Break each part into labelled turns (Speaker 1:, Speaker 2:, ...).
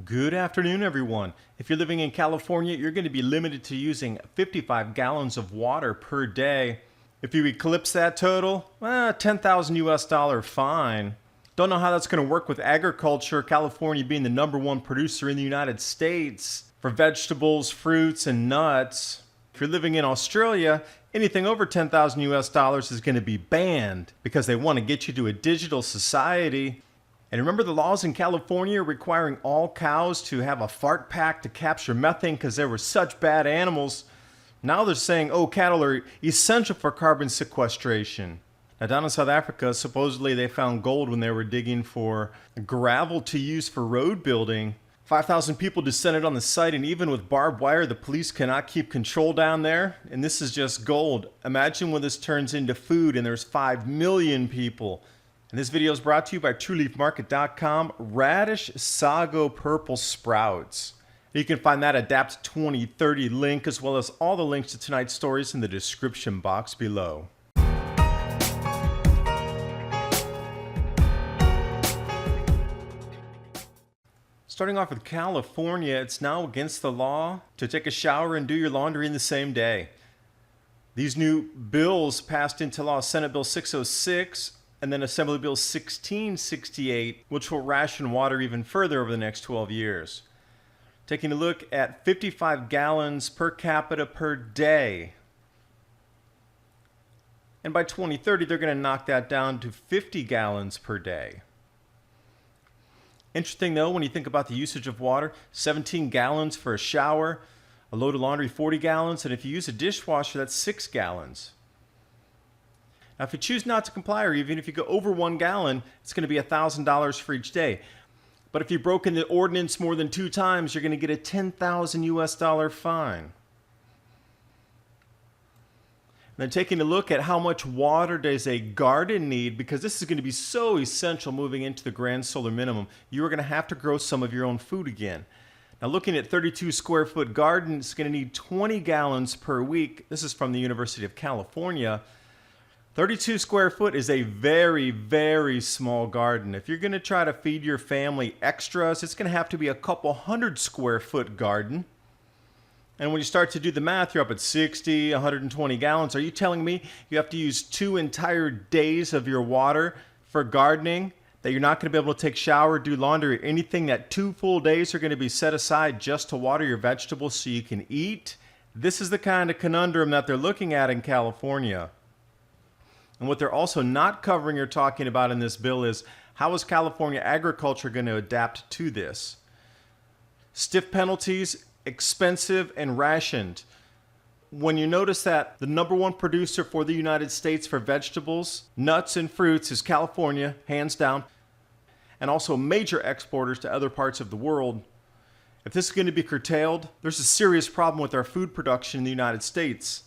Speaker 1: Good afternoon, everyone. If you're living in California, you're going to be limited to using 55 gallons of water per day. If you eclipse that total, 10,000 US dollar fine. Don't know how that's going to work with agriculture, California being the #1 producer in the United States for vegetables, fruits, and nuts. If you're living in Australia, anything over 10,000 US dollars is going to be banned because they want to get you to a digital society. And remember the laws in California requiring all cows to have a fart pack to capture methane because they were such bad animals. Now they're saying, cattle are essential for carbon sequestration. Now down in South Africa, supposedly they found gold when they were digging for gravel to use for road building. 5,000 people descended on the site, and even with barbed wire, the police cannot keep control down there. And this is just gold. Imagine when this turns into food and there's 5 million people. And this video is brought to you by TrueLeafMarket.com. Radish Sago Purple Sprouts. You can find that Adapt 2030 link as well as all the links to tonight's stories in the description box below. Starting off with California, it's now against the law to take a shower and do your laundry in the same day. These new bills passed into law, Senate Bill 606 and then Assembly Bill 1668, which will ration water even further over the next 12 years. Taking a look at 55 gallons per capita per day. And by 2030, they're going to knock that down to 50 gallons per day. Interesting though, when you think about the usage of water, 17 gallons for a shower, a load of laundry 40 gallons, and if you use a dishwasher, that's 6 gallons. Now, if you choose not to comply, or even if you go over 1 gallon, it's going to be $1,000 for each day. But if you've broken the ordinance more than 2 times, you're going to get a 10,000 US dollar fine. And then taking a look at how much water does a garden need, because this is going to be so essential moving into the grand solar minimum, you are going to have to grow some of your own food again. Now, looking at 32 square foot garden, it's going to need 20 gallons per week. This is from the University of California. 32 square foot is a very, very small garden. If you're going to try to feed your family extras, it's going to have to be a couple 100 square foot garden. And when you start to do the math, you're up at 60, 120 gallons. Are you telling me you have to use 2 entire days of your water for gardening? That you're not going to be able to take shower, do laundry, or anything, that 2 full days are going to be set aside just to water your vegetables so you can eat? This is the kind of conundrum that they're looking at in California. And what they're also not covering or talking about in this bill is how is California agriculture going to adapt to this? Stiff penalties, expensive, and rationed. When you notice that the #1 producer for the United States for vegetables, nuts, and fruits is California, hands down, and also major exporters to other parts of the world, if this is going to be curtailed, there's a serious problem with our food production in the United States.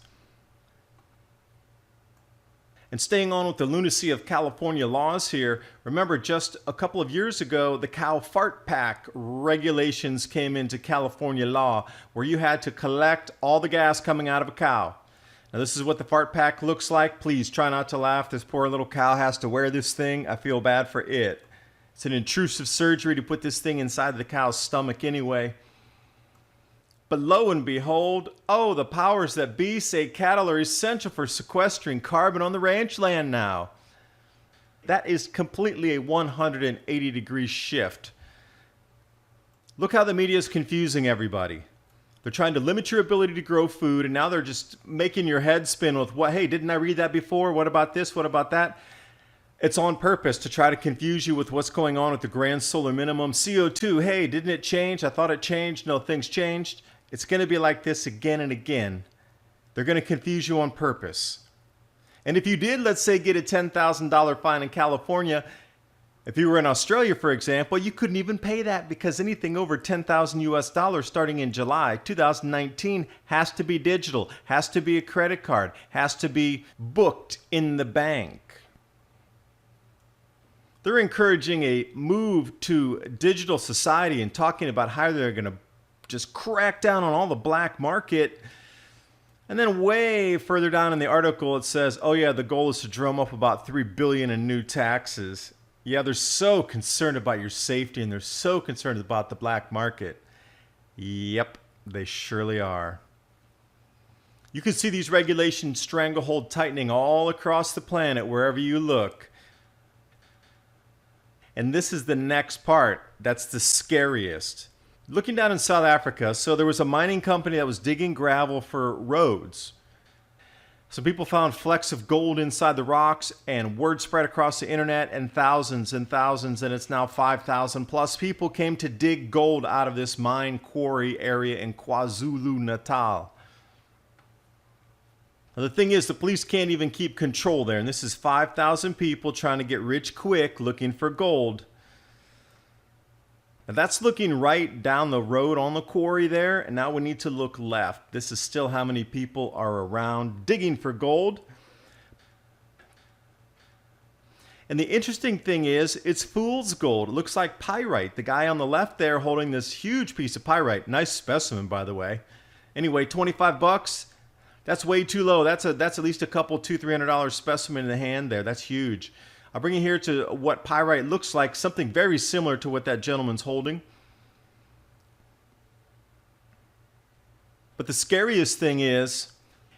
Speaker 1: And staying on with the lunacy of California laws here, remember just a couple of years ago, the cow fart pack regulations came into California law where you had to collect all the gas coming out of a cow. Now this is what the fart pack looks like. Please try not to laugh. This poor little cow has to wear this thing. I feel bad for it. It's an intrusive surgery to put this thing inside the cow's stomach anyway. But lo and behold, the powers that be say cattle are essential for sequestering carbon on the ranch land now. That is completely a 180-degree shift. Look how the media is confusing everybody. They're trying to limit your ability to grow food, and now they're just making your head spin with, hey, didn't I read that before? What about this? What about that? It's on purpose to try to confuse you with what's going on with the grand solar minimum. CO2, hey, didn't it change? I thought it changed. No, things changed. It's going to be like this again and again. They're going to confuse you on purpose. And if you did, let's say, get a $10,000 fine in California, if you were in Australia, for example, you couldn't even pay that because anything over 10,000 US dollars starting in July 2019 has to be digital, has to be a credit card, has to be booked in the bank. They're encouraging a move to digital society and talking about how they're going to just crack down on all the black market. And then way further down in the article, it says, the goal is to drum up about $3 billion in new taxes. Yeah, they're so concerned about your safety and they're so concerned about the black market. Yep, they surely are. You can see these regulations stranglehold tightening all across the planet wherever you look. And this is the next part that's the scariest. Looking down in South Africa, so there was a mining company that was digging gravel for roads. Some people found flecks of gold inside the rocks, and word spread across the internet, and thousands, and it's now 5,000 plus people came to dig gold out of this mine quarry area in KwaZulu-Natal. Now, the thing is, the police can't even keep control there, and this is 5,000 people trying to get rich quick looking for gold. Now that's looking right down the road on the quarry there, and now we need to look left. This is still how many people are around digging for gold. And the interesting thing is, it's fool's gold. It looks like pyrite. The guy on the left there holding this huge piece of pyrite. Nice specimen, by the way. Anyway, 25 bucks. That's way too low. That's at least a couple, $200-300 specimen in the hand there. That's huge. I'll bring you here to what pyrite looks like, something very similar to what that gentleman's holding. But the scariest thing is,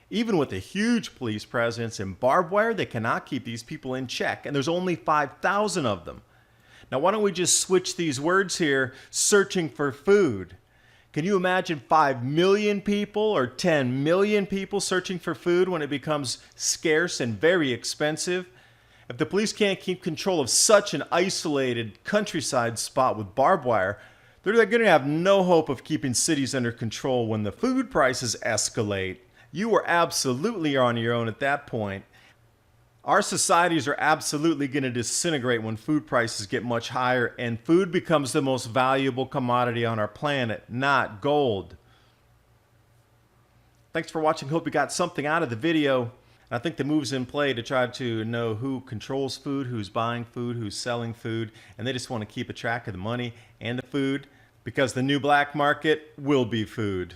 Speaker 1: even with a huge police presence and barbed wire, they cannot keep these people in check. And there's only 5,000 of them. Now, why don't we just switch these words here, searching for food? Can you imagine 5 million people or 10 million people searching for food when it becomes scarce and very expensive? If the police can't keep control of such an isolated countryside spot with barbed wire, they're going to have no hope of keeping cities under control when the food prices escalate. You are absolutely on your own at that point. Our societies are absolutely going to disintegrate when food prices get much higher, and food becomes the most valuable commodity on our planet, not gold. Thanks for watching. Hope you got something out of the video. I think the move's in play to try to know who controls food, who's buying food, who's selling food, and they just want to keep a track of the money and the food because the new black market will be food.